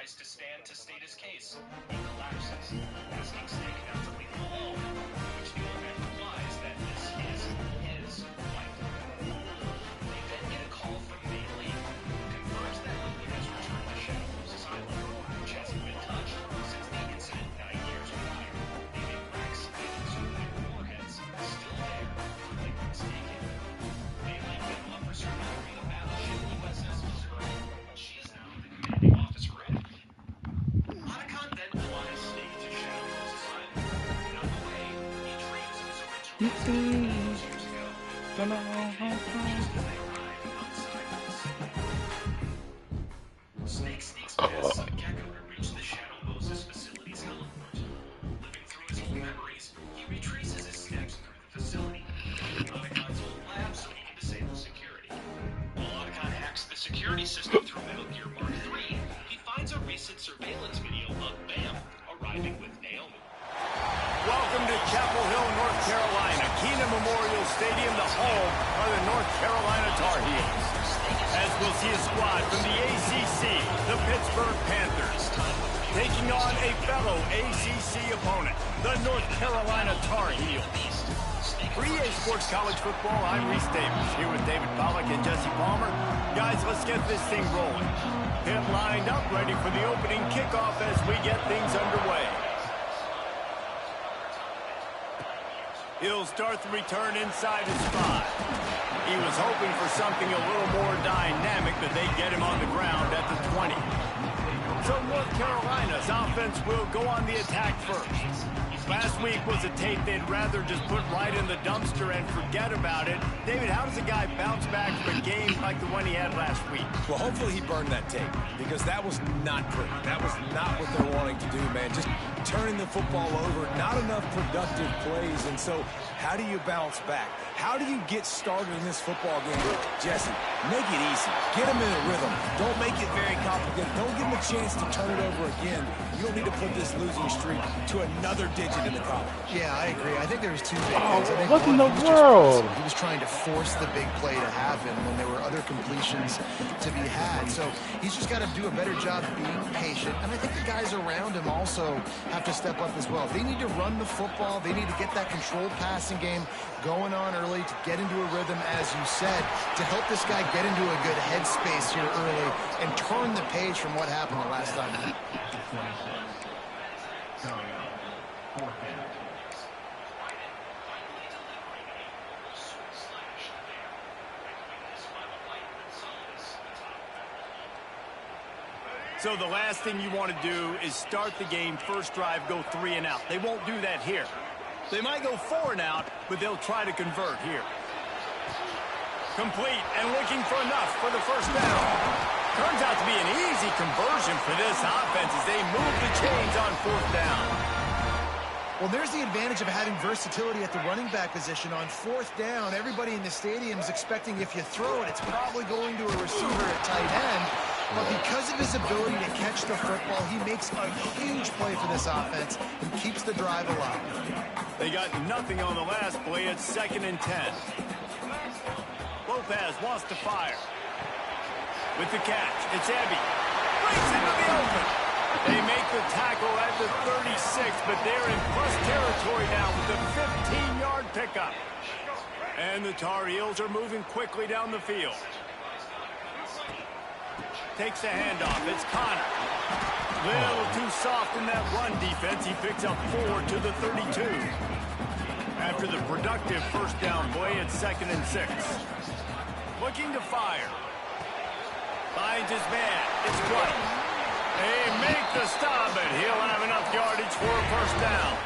tries to stand to state his case. He collapses, asking Snake now to leave him alone, which the old man replies that this is his fight. They then get a call from Bailey, who confirms that Lily has returned to Shadow Moses Island, which hasn't been touched since the incident 9 years prior, leaving Rex and his nuclear warheads still there when they were mistaken. Bailey then offers her to carry the battleship USS Missouri. She is now the commanding officer in it. Otacon then flies Snake to Shadow Moses Island, and on the way, he dreams of his original years ago. Snake sneaks past some Gecko to reach the Shadow Moses facility's heliport. Living through his old memories, he retraces his steps through the facility, Otacon's old lab so he can disable security. While Otacon hacks the security system through Metal Gear Mark III, he finds a recent surveillance video of Bam arriving with Naomi. Welcome to Chapel Hill, North Carolina, Keenan Memorial Stadium, the home of the North Carolina Tar Heels. As we'll see a squad from the ACC, the Pittsburgh Panthers, taking on a fellow ACC opponent, the North Carolina Tar Heels. For EA Sports College Football, I'm Reese Davis, here with David Pollack and Jesse Palmer. Guys, let's get this thing rolling. Get lined up, ready for the opening kickoff as we get things underway. He'll start the return inside his 5. He was hoping for something a little more dynamic, but they get him on the ground at the 20. So North Carolina's offense will go on the attack first. Last week was a tape they'd rather just put right in the dumpster and forget about it. David, how does a guy bounce back from a game like the one he had last week? Well, hopefully he burned that tape, because that was not pretty. That was not what they're wanting to do, man. Just turning the football over, not enough productive plays. And so how do you bounce back? How do you get started in this football game? Jesse, make it easy. Get him in a rhythm. Don't make it very complicated. Don't give him a chance to turn it over again. You don't need to put this losing streak to another digit in the column. Yeah, I agree. I think there was two big things. I think what in the he was world? He was trying to force the big play to happen when there were other completions to be had. So he's just got to do a better job being patient. And I think the guys around him also have to step up as well. They need to run the football. They need to get that controlled passing game going on early to get into a rhythm, as you said, to help this guy get into a good headspace here early and turn the page from what happened the last time. So the last thing you want to do is start the game, first drive, go 3 and out. They won't do that here. They might go 4 and out, but they'll try to convert here. Complete and looking for enough for the first down. Turns out to be an easy conversion for this offense as they move the chains on 4th down. Well, there's the advantage of having versatility at the running back position. On 4th down, everybody in the stadium is expecting if you throw it, it's probably going to a receiver at tight end. But because of his ability to catch the football, he makes a huge play for this offense and keeps the drive alive. They got nothing on the last play. It's 2nd and 10. Lopez wants to fire. With the catch, it's Ebby. Breaks into the open. They make the tackle at the 36, but they're in plus territory now with a 15-yard pickup. And the Tar Heels are moving quickly down the field. Takes a handoff. It's Connor. Little too soft in that run defense. He picks up 4 to the 32. After the productive first down play, it's 2nd and 6. Looking to fire. Finds his man. It's White. They make the stop, but he'll have enough yardage for a first down.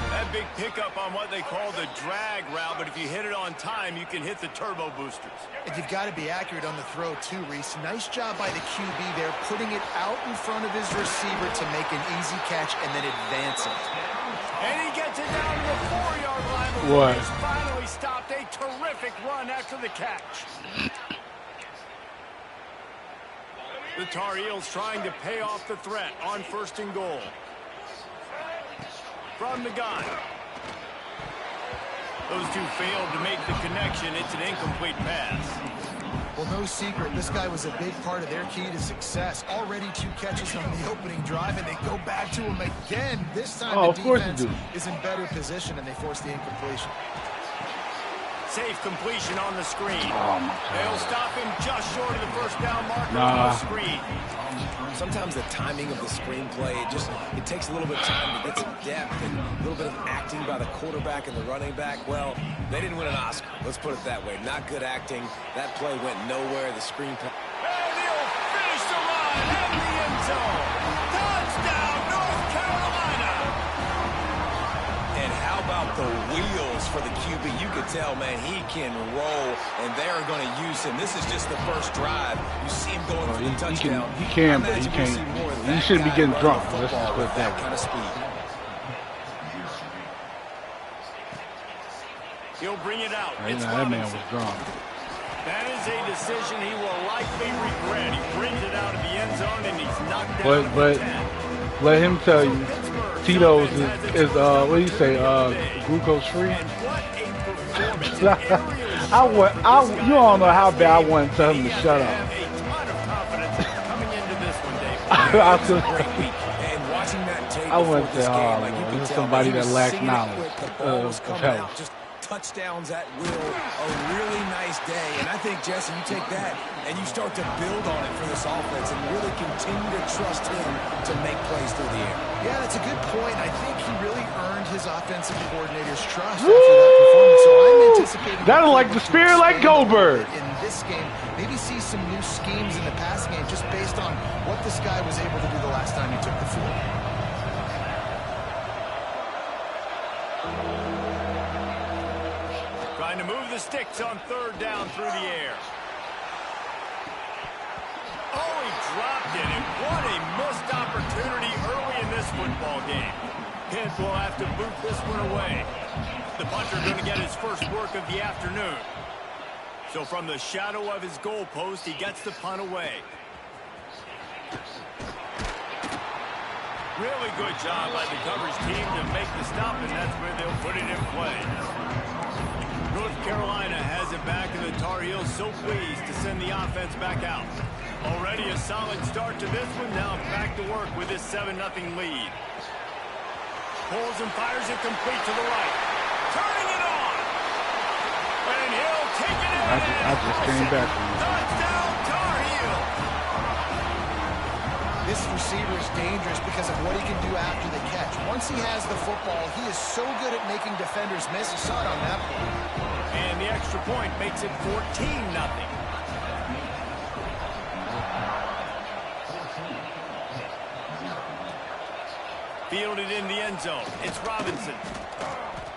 That big pickup on what they call the drag route, but if you hit it on time, you can hit the turbo boosters. And you've got to be accurate on the throw too, Reese. Nice job by the QB there, putting it out in front of his receiver to make an easy catch and then advance it. And he gets it down to the 4-yard line before he's finally stopped. A terrific run after the catch. The Tar Heels trying to pay off the threat on 1st and goal. From the gun. Those two failed to make the connection. It's an incomplete pass. Well, no secret, this guy was a big part of their key to success. Already 2 catches on the opening drive, and they go back to him again. This time the defense is in better position, and they force the incompletion. Safe completion on the screen. They'll stop him just short of the first down marker on the screen. Sometimes the timing of the screenplay, it takes a little bit of time to get some depth and a little bit of acting by the quarterback and the running back. Well, they didn't win an Oscar. Let's put it that way. Not good acting. That play went nowhere. The screenplay. And he'll finish the run at the end zone. Touchdown, North Carolina. And how about the wheels for the QB? You could tell, man, he can roll, and they're going to use him. This is just the first drive. You see him going for the touchdown. He can, but he can't. He shouldn't be getting drunk. Let's just put that kind of speed. He'll bring it out. It's that man was drunk. That is a decision he will likely regret. He brings it out of the end zone, and he's knocked down. But let him tell you, Tito's is what do you say, glucose free? You don't know how bad I want to tell him to shut up. I want to say, oh, this is somebody that lacks knowledge of health. Touchdowns at will, a really nice day. And I think, Jesse, you take that and you start to build on it for this offense and really continue to trust him to make plays through the air. Yeah, that's a good point. I think he really earned his offensive coordinator's trust after that performance. So I'm anticipating that'll like the spirit like Goldberg. In this game, maybe see some new schemes in the passing game just based on what this guy was able to do the last time he took the field. Trying to move the sticks on third down through the air. Oh, he dropped it, and what a missed opportunity early in this football game. Pitt will have to boot this one away. The punter going to get his first work of the afternoon. So from the shadow of his goalpost, he gets the punt away. Really good job by the coverage team to make the stop, and that's where they'll put it in play. North Carolina has it back, and the Tar Heels so pleased to send the offense back out. Already a solid start to this one. Now back to work with this 7-0 lead. Pulls and fires it complete to the right. Turning it on. And he'll take it in. I just came back from this. Touchdown, Tar Heels. This receiver is dangerous because of what he can do after the catch. Once he has the football, he is so good at making defenders miss. You saw it on that play. And the extra point makes it 14-0. Fielded in the end zone. It's Robinson.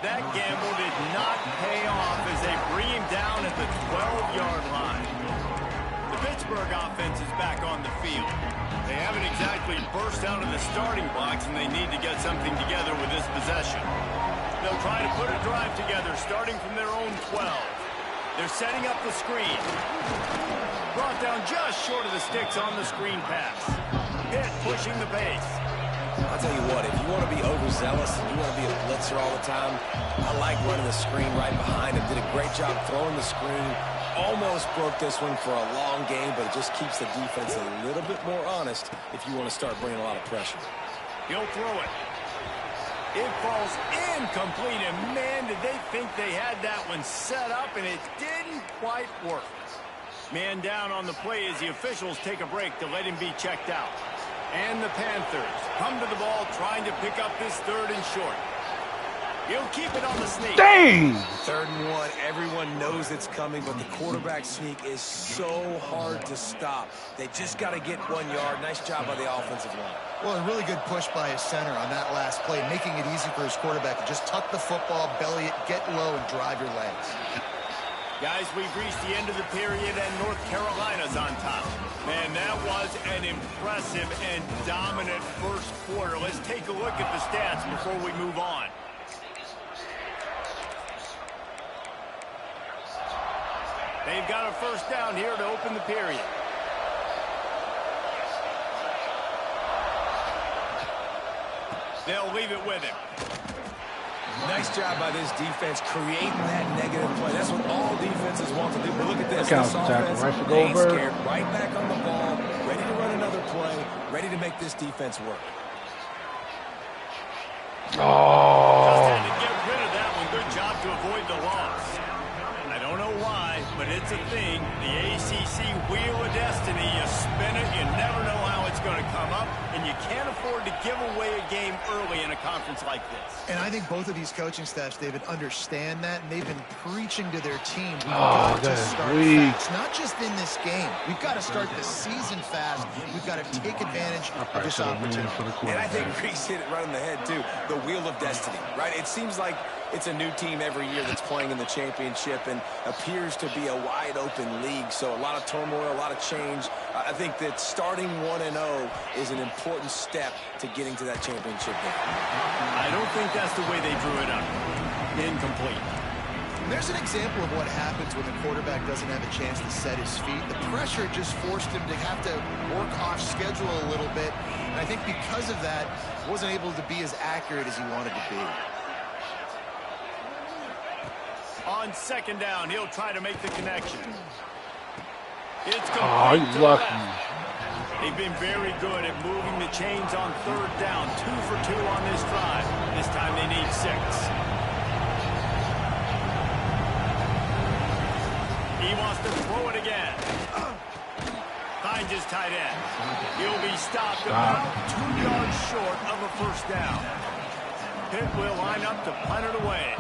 That gamble did not pay off as they bring him down at the 12-yard line. The Pittsburgh offense is back on the field. They haven't exactly burst out of the starting blocks, and they need to get something together with this possession. They'll try to put a drive together, starting from their own 12. They're setting up the screen. Brought down just short of the sticks on the screen pass. Pitt pushing the pace. I'll tell you what, if you want to be overzealous and you want to be a blitzer all the time, I like running the screen right behind him. Did a great job throwing the screen. Almost broke this one for a long game, but it just keeps the defense a little bit more honest if you want to start bringing a lot of pressure. He'll throw it. It falls incomplete, and man, did they think they had that one set up, and it didn't quite work. Man down on the play as the officials take a break to let him be checked out. And the Panthers come to the ball trying to pick up this 3rd and short. He'll keep it on the sneak. Dang! 3rd and 1. Everyone knows it's coming, but the quarterback sneak is so hard to stop. They just got to get 1 yard. Nice job by the offensive line. Well, a really good push by his center on that last play, making it easy for his quarterback to just tuck the football, belly it, get low, and drive your legs. Guys, we've reached the end of the period, and North Carolina's on top. Man, that was an impressive and dominant first quarter. Let's take a look at the stats before we move on. They've got a first down here to open the period. They'll leave it with him. Nice job by this defense creating that negative play. That's what all defenses want to do. But look at this. Counts This tackle, offense, right for they ain't Goldberg. scared. Right back on the ball, ready to run another play, ready to make this defense work. Just had to get rid of that one. Good job to avoid the loss. I don't know why, but it's a thing. The ACC Wheel of Destiny. You spin it, you never know how it's going to come up, and you can't afford to give away a game early in a conference like this. And I think both of these coaching staffs, David, understand that, and they've been preaching to their team. We've got to start fast, not just in this game. We've got to start the season fast. We've got to take advantage of this opportunity. And I think Reese hit it right on the head, too. The Wheel of Destiny, right? It seems like it's a new team every year that's playing in the championship and appears to be a wide-open league. So a lot of turmoil, a lot of change. I think that starting 1-0 is an important step to getting to that championship game. I don't think that's the way they drew it up. Incomplete. There's an example of what happens when the quarterback doesn't have a chance to set his feet. The pressure just forced him to have to work off schedule a little bit. And I think because of that, wasn't able to be as accurate as he wanted to be. On second down, he'll try to make the connection. It's complete. Oh, he's lucky. They've been very good at moving the chains on third down. 2 for 2 on this drive. This time they need 6. He wants to throw it again. Finds his tight end. He'll be stopped about 2 yards short of a first down. Pitt will line up to punt it away.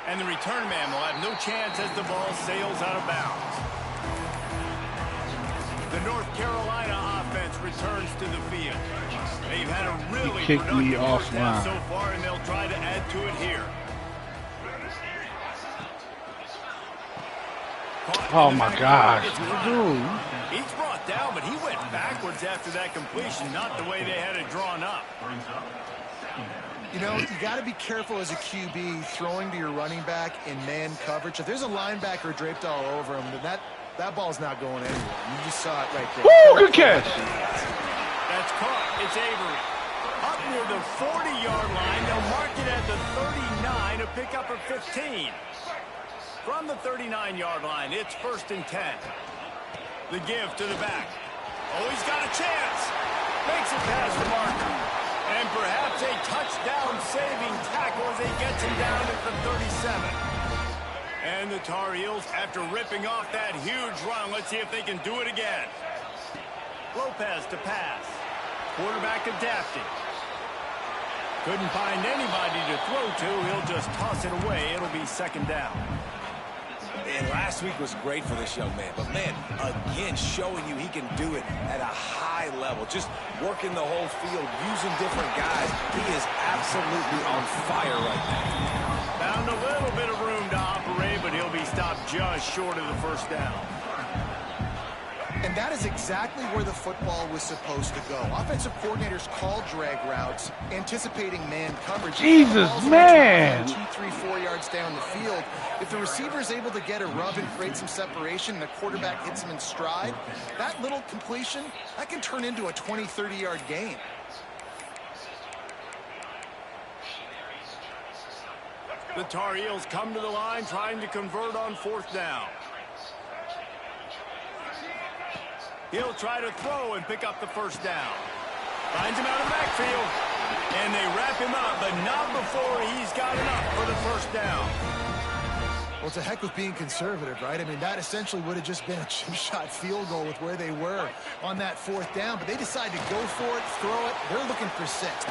And the return man will have no chance as the ball sails out of bounds. The North Carolina offense returns to the field. They've had a really productive first half so far, and they'll try to add to it here. Oh, my gosh. Dude. He's brought down, but he went backwards after that completion, not the way they had it drawn up. You know, you got to be careful as a QB throwing to your running back in man coverage. If there's a linebacker draped all over him, then that ball's not going anywhere. You just saw it right there. Woo, good catch. That's caught. It's Avery. Up near the 40-yard line. They'll mark it at the 39 to pick up a 15. From the 39-yard line, it's 1st and 10. The give to the back. Oh, he's got a chance. Makes it past the marker. And perhaps a touchdown-saving tackle as he gets him down at the 37. And the Tar Heels, after ripping off that huge run, let's see if they can do it again. Lopez to pass. Quarterback adapting. Couldn't find anybody to throw to. He'll just toss it away. It'll be 2nd down. And last week was great for this young man. But, man, again, showing you he can do it at a high level. Just working the whole field, using different guys. He is absolutely on fire right now. Found a little bit of room to operate, but he'll be stopped just short of the 1st down. And that is exactly where the football was supposed to go. Offensive coordinators call drag routes, anticipating man coverage. Jesus, man. 2, 3, 4 yards down the field. If the receiver is able to get a rub and create some separation and the quarterback hits him in stride, that little completion, that can turn into a 20, 30-yard gain. The Tar Heels come to the line trying to convert on 4th down. He'll try to throw and pick up the 1st down. Finds him out of backfield. And they wrap him up, but not before he's got enough for the 1st down. Well, it's a heck with being conservative, right? I mean, that essentially would have just been a chip-shot field goal with where they were on that 4th down. But they decide to go for it, throw it. They're looking for 6. Oh,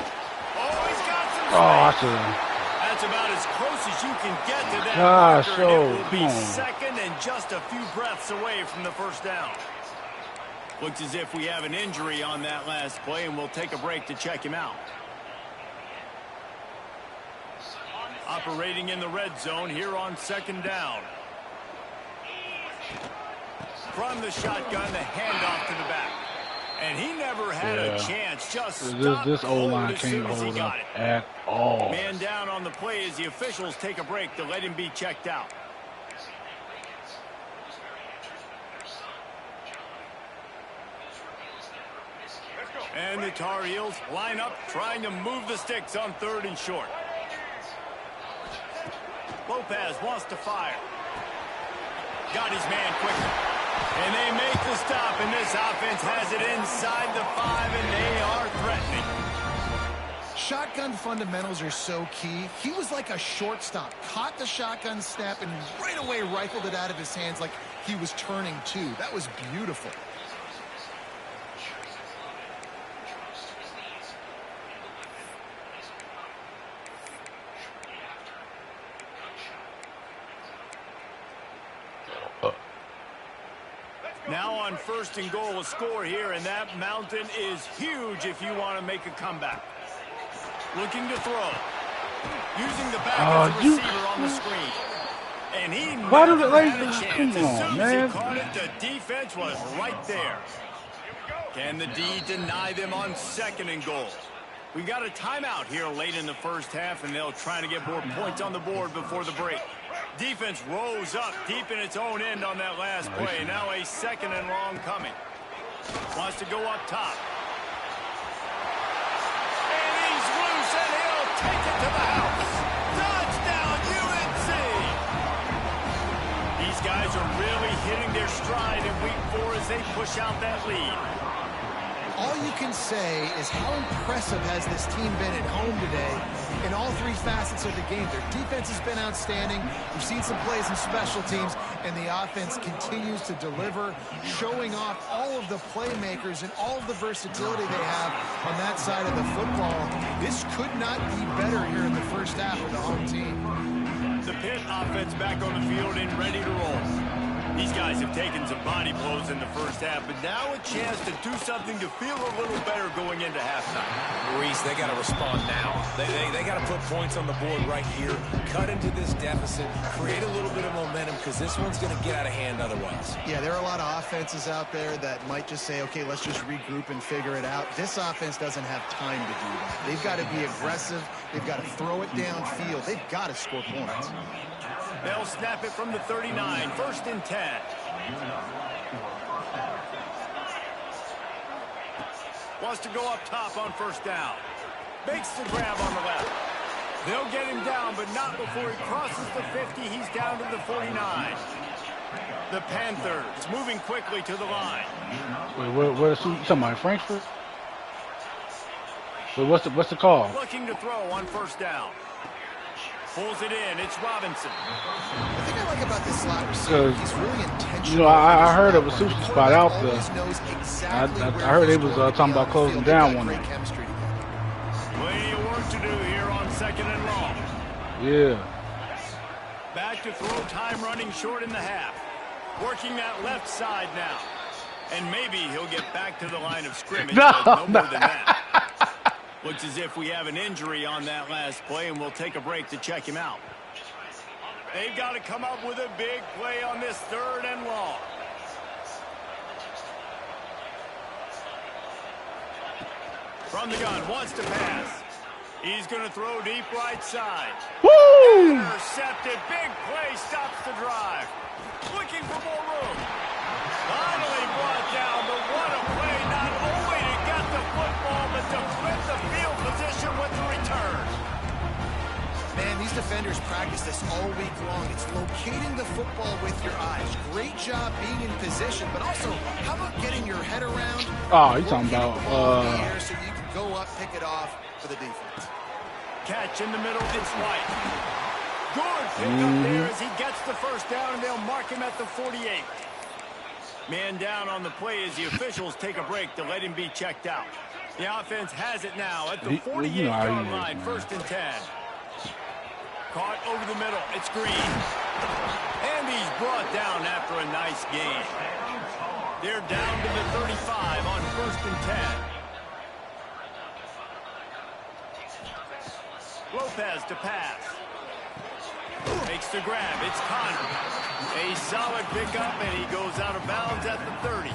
he's got some space. Oh, I should. That's about as close as you can get to that Gosh, marker, and it will be come on. 2nd and just a few breaths away from the 1st down. Looks as if we have an injury on that last play, and we'll take a break to check him out. Operating in the red zone here on 2nd down. From the shotgun, the handoff to the back. And he never had a chance. Just this O-line can't hold up at all. Man down on the play as the officials take a break to let him be checked out. And the Tar Heels line up trying to move the sticks on 3rd and short. Lopez wants to fire. Got his man quickly. And they make the stop, and this offense has it inside the 5, and they are threatening. Shotgun fundamentals are so key. He was like a shortstop. Caught the shotgun snap and right away rifled it out of his hands like he was turning two. That was beautiful. Now on 1st and goal, a score here, and that mountain is huge if you want to make a comeback. Looking to throw. Using the back as a receiver on the screen. And he never had a chance. As soon as he caught it, the defense was right there. Can the D deny them on 2nd and goal? We got a timeout here late in the first half, and they'll try to get more points on the board before the break. Defense rose up deep in its own end on that last play. Now a 2nd and long coming. Wants to go up top. And he's loose, and he'll take it to the house. Touchdown, UNC! These guys are really hitting their stride in week 4 as they push out that lead. All you can say is how impressive has this team been at home today in all 3 facets of the game. Their defense has been outstanding. We've seen some plays in special teams, and the offense continues to deliver, showing off all of the playmakers and all of the versatility they have on that side of the football. This could not be better here in the first half of the home team. The Pitt offense back on the field and ready to roll. These guys have taken some body blows in the first half, but now a chance to do something to feel a little better going into halftime. Reese, they got to respond now. They got to put points on the board right here, cut into this deficit, create a little bit of momentum, because this one's going to get out of hand otherwise. Yeah, there are a lot of offenses out there that might just say, okay, let's just regroup and figure it out. This offense doesn't have time to do that. They've got to be aggressive. They've got to throw it downfield. They've got to score points. They'll snap it from the 39, 1st and 10. Wants to go up top on 1st down. Makes the grab on the left. They'll get him down, but not before he crosses the 50. He's down to the 49. The Panthers moving quickly to the line. Wait, where's somebody? Frankfurt? Wait, what's the call? Looking to throw on 1st down. Pulls it in. It's Robinson. The thing I like about this slot receiver, he's really intentional. You know, I heard of a sushi spot out there. I heard they was talking about closing down one. Plenty of work to do here on 2nd and long. Yeah. Back to throw time, running short in the half. Working that left side now. And maybe he'll get back to the line of scrimmage. No more than that. Looks as if we have an injury on that last play, and we'll take a break to check him out. They've got to come up with a big play on this 3rd and long. From the gun, wants to pass. He's going to throw deep right side. Woo! Intercepted. Big play, stops the drive. Looking for more room. Finally brought down, but what a play, not only to get the football, but to flip the field position with the return. Man, these defenders practice this all week long. It's locating the football with your eyes. Great job being in position, but also, how about getting your head around? Oh, you're talking about so you can go up, pick it off for the defense. Catch in the middle, it's White. Good pick up there as he gets the 1st down, and they'll mark him at the 48. Man down on the play as the officials take a break to let him be checked out. The offense has it now at the 48-yard line, 1st and 10. Caught over the middle, it's Green. And he's brought down after a nice gain. They're down to the 35 on 1st and 10. Lopez to pass. Makes the grab. It's Connor. A solid pickup, and he goes out of bounds at the 30.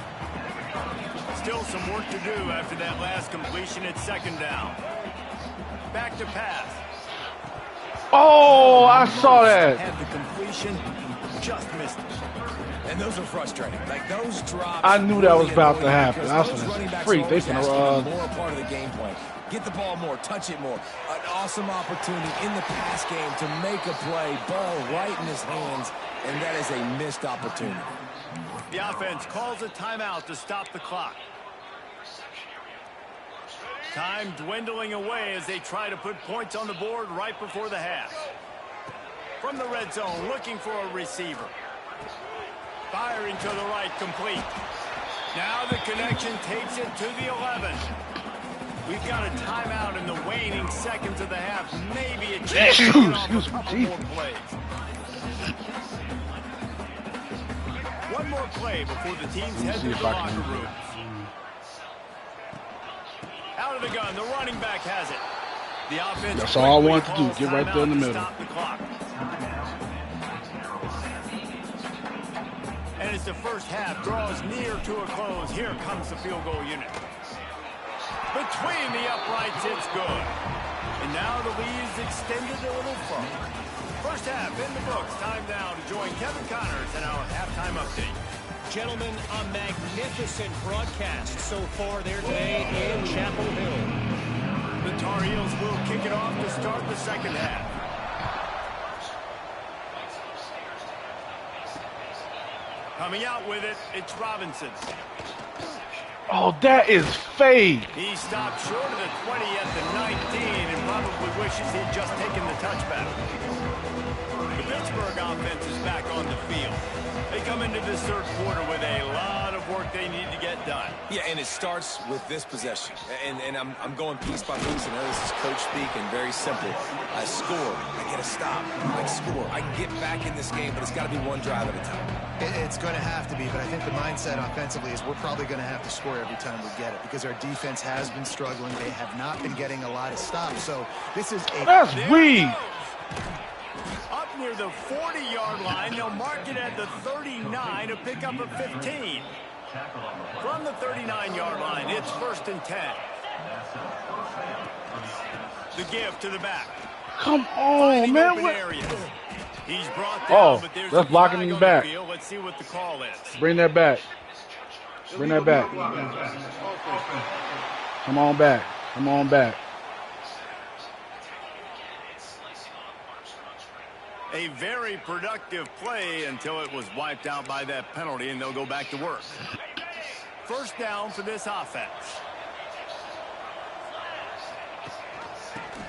Still some work to do after that last completion at 2nd down. Back to pass. Oh, I saw that. Had the completion, just missed it. And those are frustrating. Like those drops. I knew that was really about to annoy me happen. because I was those gonna running backs freak. are They always asking finna for more part of the game plan. Get the ball more, touch it more. An awesome opportunity in the pass game to make a play. Ball right in his hands, and that is a missed opportunity. The offense calls a timeout to stop the clock. Time dwindling away as they try to put points on the board right before the half. From the red zone, looking for a receiver. Firing to the right, complete. Now the connection takes it to the 11. We've got a timeout in the waning seconds of the half. Maybe a chance to get off a couple more plays. One more play before the teams head to the locker room. Out of the gun, the running back has it. The offense. That's all I wanted to do. Get right there in the middle. Stop the clock. And as the first half draws near to a close, here comes the field goal unit. Between the uprights, it's good. And now the lead's extended a little further. First half in the books. Time now to join Kevin Connors in our halftime update. Gentlemen, a magnificent broadcast so far there today in Chapel Hill. The Tar Heels will kick it off to start the second half. Coming out with it, it's Robinson. Oh, that is fade. He stopped short of the 20 at the 19 and probably wishes he'd just taken the touchback. The Pittsburgh offense is back on the field. They come into this third quarter with a lot of work they need to get done. Yeah, and it starts with this possession. And I'm going piece by piece. I know this is coach speak and very simple. I score. I get a stop. I score. I get back in this game, but it's got to be one drive at a time. It's going to have to be, but I think the mindset offensively is we're probably going to have to score every time we get it because our defense has been struggling. They have not been getting a lot of stops. So this is a... That's weak. Up near the 40-yard line, they'll mark it at the 39 to pick up a 15. From the 39-yard line, it's 1st and 10. The give to the back. Come on, man. He's brought down, but there's that's blocking him back. Let's see what the call is. Bring that back. Bring that back. Come on back. Come on back. A very productive play until it was wiped out by that penalty, and they'll go back to work. First down for this offense.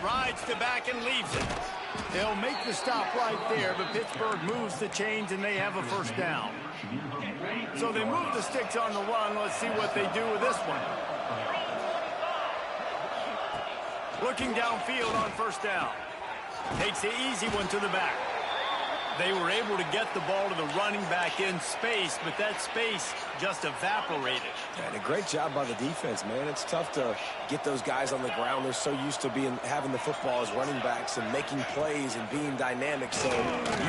Rides to back and leaves it. They'll make the stop right there, but Pittsburgh moves the chains, and they have a first down. So they move the sticks on the run. Let's see what they do with this one. Looking downfield on first down. Takes the easy one to the back. They were able to get the ball to the running back in space, but that space just evaporated. And a great job by the defense, man. It's tough to get those guys on the ground. They're so used to having the football as running backs and making plays and being dynamic. So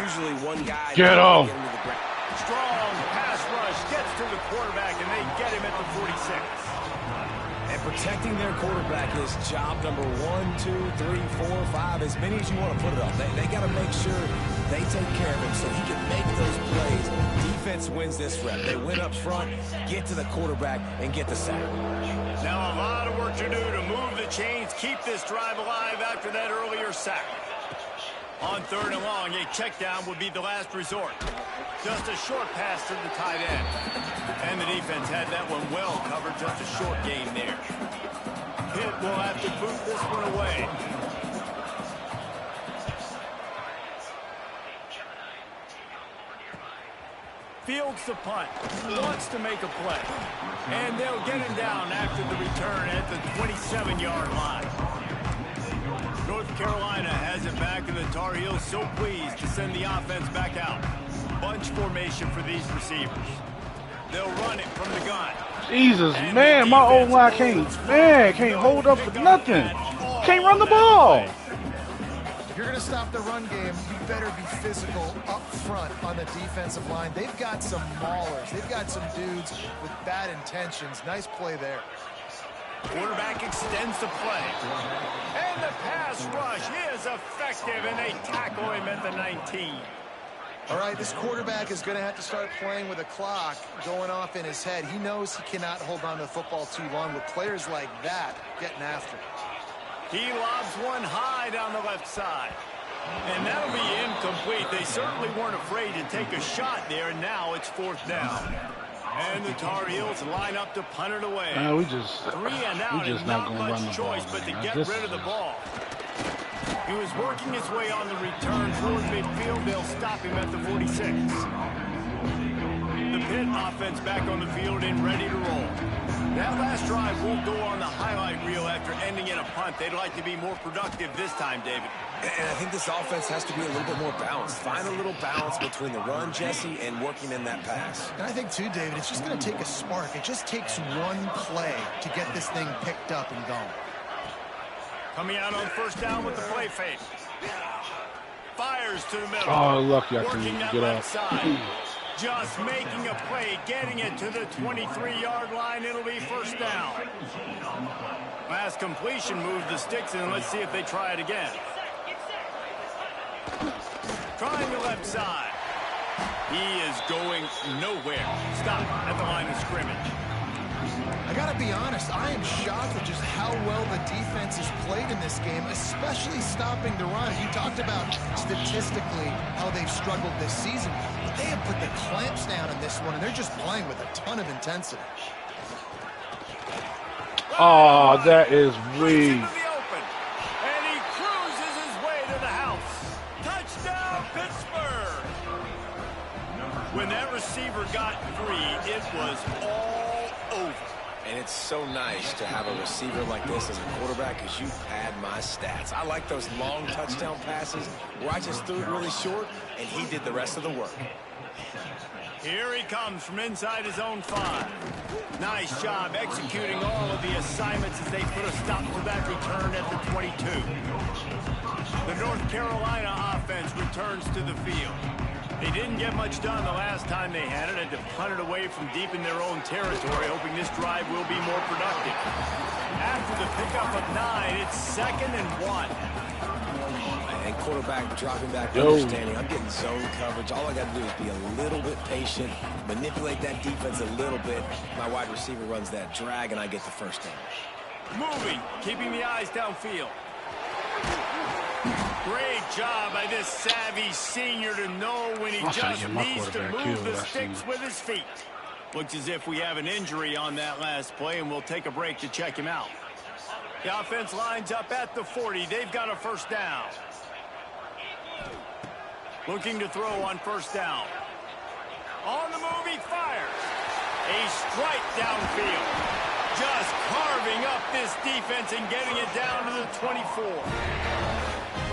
usually one guy get off. Into the ground. Strong pass rush gets to the quarterback, and they get him at the 46. And protecting their quarterback is job number 1, 2, 3, 4, 5, as many as you want to put it up. They got to make sure they take care of him so he can make those plays. Defense wins this rep. They win up front, get to the quarterback, and get the sack. Now a lot of work to do to move the chains, keep this drive alive after that earlier sack. On 3rd and long, a check down would be the last resort. Just a short pass to the tight end. And the defense had that one well covered, just a short gain there. Pitt will have to boot this one away. Fields the punt, wants to make a play. And they'll get him down after the return at the 27-yard line. North Carolina has it back, and the Tar Heels so pleased to send the offense back out. Bunch formation for these receivers. They'll run it from the gun. Jesus, man, my old line can't hold up for nothing. Can't run the ball. If you're going to stop the run game, you better be physical up front on the defensive line. They've got some maulers. They've got some dudes with bad intentions. Nice play there. Quarterback extends the play. And the pass rush is effective, and they tackle him at the 19. All right, this quarterback is going to have to start playing with a clock going off in his head. He knows he cannot hold on to the football too long with players like that getting after him. He lobs one high down the left side. And that'll be incomplete. They certainly weren't afraid to take a shot there, and now it's 4th down. And the Tar Heels line up to punt it away. We just not much choice but to get rid of the ball. He was working his way on the return toward midfield. They'll stop him at the 46. The Pitt offense back on the field and ready to roll. That last drive won't go on the highlight reel after ending in a punt. They'd like to be more productive this time, David. And I think this offense has to be a little bit more balanced. Find a little balance between the run, Jesse, and working in that pass. And I think, too, David, it's just going to take a spark. It just takes one play to get this thing picked up and going. Coming out on 1st down with the play fake. Fires to the middle. Oh, lucky I can get left off. side. Just making a play, getting it to the 23-yard line. It'll be 1st down. Last completion moved the sticks, and let's see if they try it again. Trying the left side. He is going nowhere. Stop at the line of scrimmage. I got to be honest, I am shocked at just how well the defense has played in this game, especially stopping the run. You talked about statistically how they've struggled this season, but they have put the clamps down in this one, and they're just playing with a ton of intensity. Oh, that is weak. And he cruises his way to the house. Touchdown, Pittsburgh! When that receiver got free, it was all over. And it's so nice to have a receiver like this as a quarterback because you pad my stats. I like those long touchdown passes where I just threw it really short and he did the rest of the work. Here he comes from inside his own 5. Nice job executing all of the assignments as they put a stop to that return at the 22. The North Carolina offense returns to the field. They didn't get much done the last time they had it, and to punt it away from deep in their own territory, hoping this drive will be more productive. After the pickup of 9, it's 2nd and 1. And quarterback dropping back, understanding I'm getting zone coverage. All I got to do is be a little bit patient, manipulate that defense a little bit. My wide receiver runs that drag, and I get the 1st down. Moving, keeping the eyes downfield. Great job by this savvy senior to know when he just needs to move the sticks with his feet. Looks as if we have an injury on that last play, and we'll take a break to check him out. The offense lines up at the 40. They've got a 1st down. Looking to throw on 1st down. On the move, he fires. A strike downfield. Just carving up this defense and getting it down to the 24.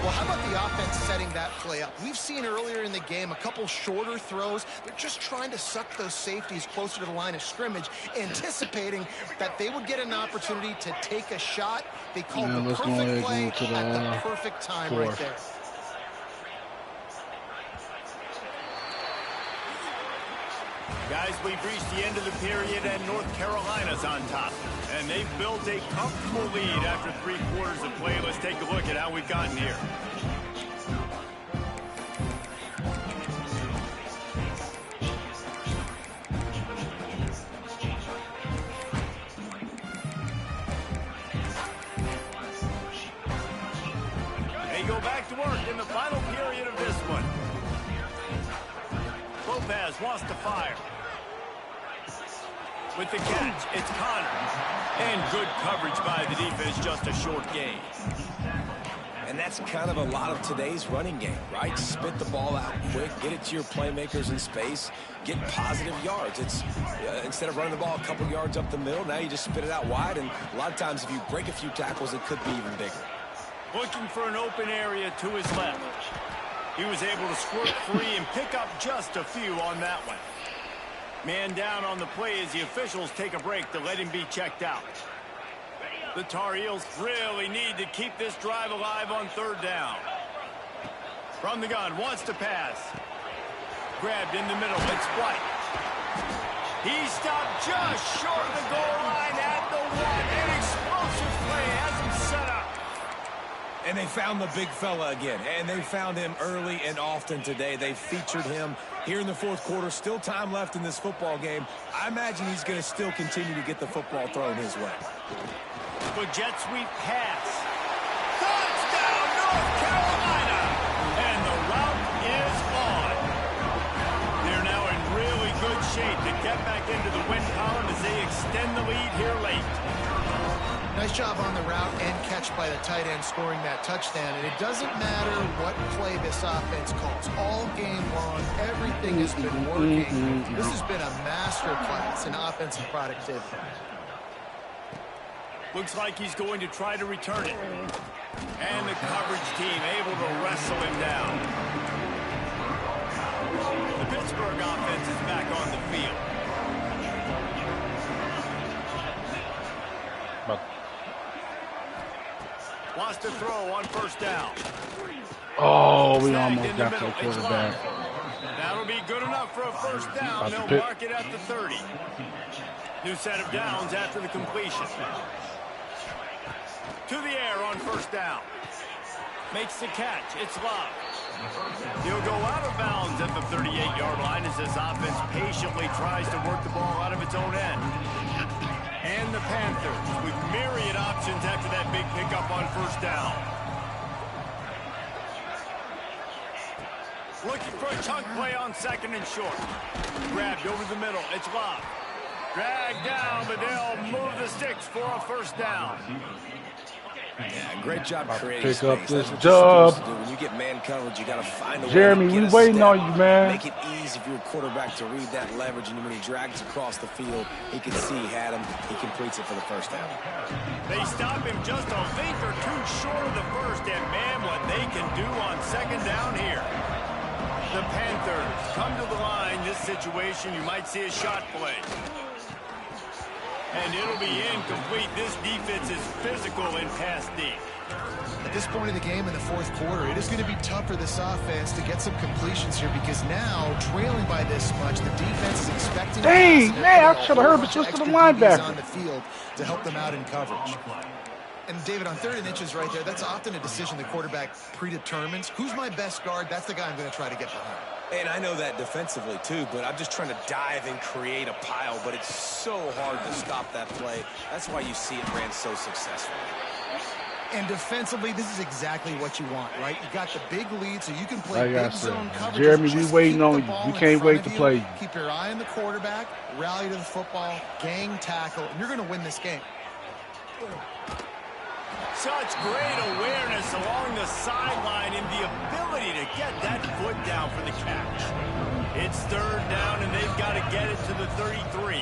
Well, how about the offense setting that play up? We've seen earlier in the game a couple shorter throws. They're just trying to suck those safeties closer to the line of scrimmage, anticipating that they would get an opportunity to take a shot. They called the perfect play at the perfect time right there. Guys, we've reached the end of the period, and North Carolina's on top. And they've built a comfortable lead after 3 quarters of play. Let's take a look at how we've gotten here. They go back to work in the final period of this one. Lopez wants to fire. With the catch, it's Connor. And good coverage by the defense, just a short gain. And that's kind of a lot of today's running game, right? Spit the ball out quick, get it to your playmakers in space, get positive yards. It's instead of running the ball a couple yards up the middle, now you just spit it out wide, and a lot of times if you break a few tackles, it could be even bigger. Looking for an open area to his left. He was able to squirt free and pick up just a few on that one. Man down on the play as the officials take a break to let him be checked out. The Tar Heels really need to keep this drive alive on 3rd down. From the gun, wants to pass. Grabbed in the middle, it's White. He stopped just short of the goal line at the 1. An explosive play has him set up. And And they found the big fella again, and they found him early and often today. They featured him here in the fourth quarter. Still time left in this football game. I imagine he's going to still continue to get the football thrown his way. The jet sweep pass. Touchdown, North Carolina! And the route is on. They're now in really good shape to get back into the win column as they extend the lead here late. Nice job on the route and catch by the tight end scoring that touchdown. And it doesn't matter what play this offense calls. All game long, everything has been working. This has been a master class in offensive productivity. Looks like he's going to try to return it. And the coverage team able to wrestle him down. The Pittsburgh offense is back on the field. Wants to throw on first down. Oh, we almost got to the quarterback. That'll be good enough for a first down. They'll mark it at the 30. New set of downs after the completion. To the air on first down. Makes the catch. It's Love. He'll go out of bounds at the 38-yard line as this offense patiently tries to work the ball out of its own end. And the Panthers with myriad options after that big pickup on first down. Looking for a chunk play on second and short. Grabbed over the middle. It's Love. Dragged down, but they'll move the sticks for a first down. Yeah, great job creating Pick space. up this That's what dub. you're supposed to do. When you get man coverage, you got to find a way Jeremy, to get we a waiting step, on you, man. Make it easy for your quarterback to read that leverage, and when he drags across the field, he can see he had him. He completes it for the first down. They stop him just a length or two short of the first, and man, what they can do on second down here. The Panthers come to the line. This situation, you might see a shot play. And it'll be incomplete. This defense is physical and pass deep. At this point in the game in the fourth quarter, it is going to be tough for this offense to get some completions here because now, trailing by this much, the defense is expecting... Dang, man, I should have heard the switch to the linebacker. ...on the field to help them out in coverage. And, David, on 3rd and inches right there, that's often a decision the quarterback predetermines. Who's my best guard? That's the guy I'm going to try to get behind. And I know that defensively, too, but I'm just trying to dive and create a pile, but it's so hard to stop that play. That's why you see it ran so successfully. And defensively, this is exactly what you want, right? You got the big lead, so you can play big zone coverage. Jeremy, we waiting on you. We can't wait to play you. Keep your eye on the quarterback, rally to the football, gang tackle, and you're going to win this game. Such great awareness along the sideline and the ability to get that foot down for the catch. It's 3rd down, and they've got to get it to the 33.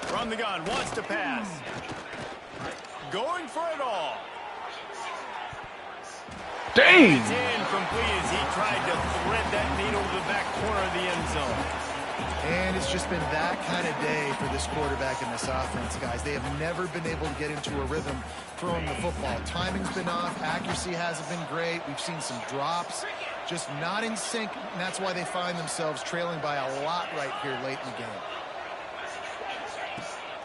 From the gun, wants to pass. Going for it all. Dang! It's incomplete as he tried to thread that needle to the back corner of the end zone. And it's just been that kind of day for this quarterback and this offense, guys. They have never been able to get into a rhythm throwing the football. Timing's been off. Accuracy hasn't been great. We've seen some drops. Just not in sync, and that's why they find themselves trailing by a lot right here late in the game.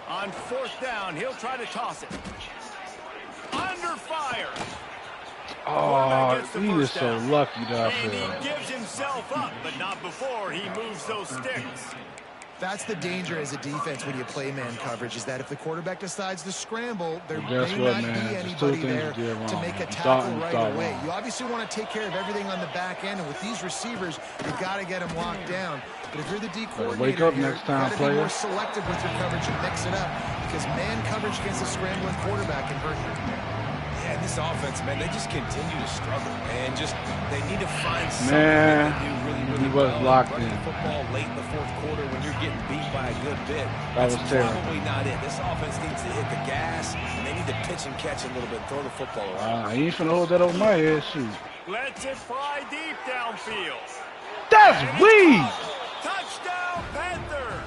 On 4th down, he'll try to toss it. Under fire. Oh, he is so lucky that I And feel. he gives himself up, but not before he moves those sticks. That's the danger as a defense when you play man coverage, is that if the quarterback decides to scramble, there Guess may what, not man? be There's anybody two things there you did to wrong. make a You tackle thought right away. wrong. You obviously want to take care of everything on the back end, and with these receivers, you got to get them locked down. But if you're the D coordinator, wake up here, next time, you got to player. be more selective with your coverage and mix it up, because man coverage against a scrambling quarterback can hurt you. Yeah, this offense, man, they just continue to struggle, and they need to find something Man, that they do really he was well. locked Running in. the football late in the fourth quarter when you're getting beat by a good bit. That was That's terrible. probably not it. This offense needs to hit the gas, and they need to pitch and catch a little bit, throw the football around. He ain't finna hold that over my head, shoot. Lets it fly deep downfield. That's weed! Touchdown, Panthers!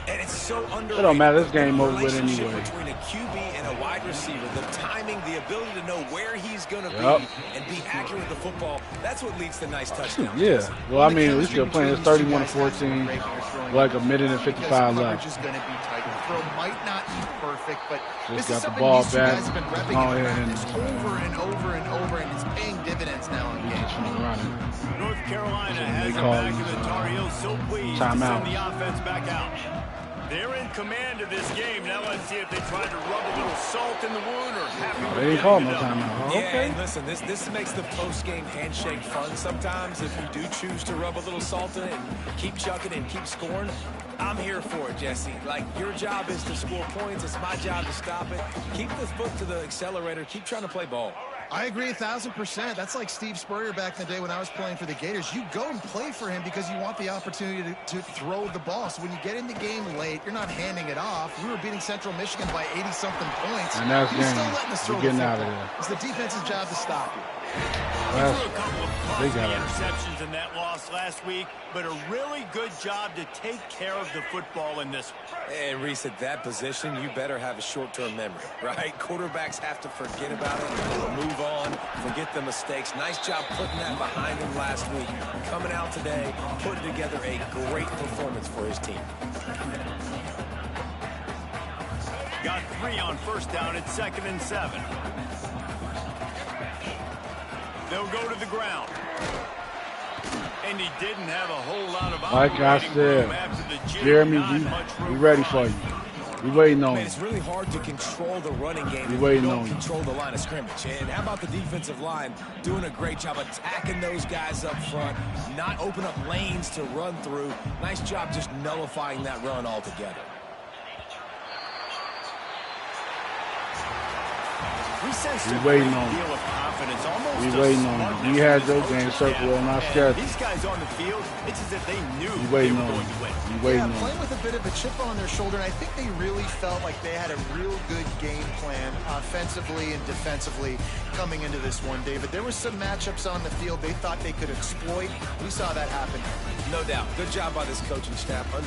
And it's so underrated. It don't matter, this game The over with relationship anyway. between a QB and a wide receiver, the timing, the ability to know where he's going to Yep. be and be accurate with the football, that's what leads to nice touchdowns. Yeah. Well, I mean, we still playing. It's 31-14, like a minute and 55 Coverage left. is going to be tight. throw might not be perfect, but Just this is got the something ball these two back. guys have been repping Oh, in yeah, practice over and over and over, and it's paying dividends now in games. North Carolina has They it call back, and these, the Tar Heels so pleased to timeout. send the offense back out. They're in command of this game. Now let's see if they try to rub a little salt in the wound or happy with They didn't getting call it no up. timeout. Yeah, Okay. and listen, this makes the post-game handshake fun sometimes if you do choose to rub a little salt in it and keep chucking and keep scoring. I'm here for it, Jesse. Like, your job is to score points. It's my job to stop it. Keep the foot to the accelerator. Keep trying to play ball. I agree 1,000%. That's like Steve Spurrier back in the day when I was playing for the Gators. You go and play for him because you want the opportunity to throw the ball. So when you get in the game late, you're not handing it off. We were beating Central Michigan by 80-something points. And that's You're still game. letting us throw You're the getting football. out of there. It's the defense's job to stop you. He That's- threw a couple of they costly got it. interceptions in that loss last week, but a really good job to take care of the football in this one. And Reese, at that position, you better have a short-term memory, right? Quarterbacks have to forget about it, move on, forget the mistakes. Nice job putting that behind him last week. Coming out today, putting together a great performance for his team. Got 3 on first down at 2nd and 7. They'll go to the ground. And he didn't have a whole lot of Like I operating room said, after the jig. Jeremy, Not much we room ready to for run. you. We waiting on Man, you. it's really hard to control the running game We if waiting you on don't you. control the line of scrimmage. And how about the defensive line doing a great job attacking those guys up front, not open up lanes to run through. Nice job just nullifying that run altogether. We sensed We a waiting great on you. deal of confidence, almost We a waiting on you. smugness We had in your this game coaching circle staff. on our And schedule. These guys on the field, it's as if they knew We they waiting were on going you. to win. We waiting Yeah, on playing you. with a bit of a chip on their shoulder, and I think they really felt like they had a real good game plan offensively and defensively coming into this one, David. There were some matchups on the field they thought they could exploit. We saw that happen. No doubt. Good job by this coaching staff.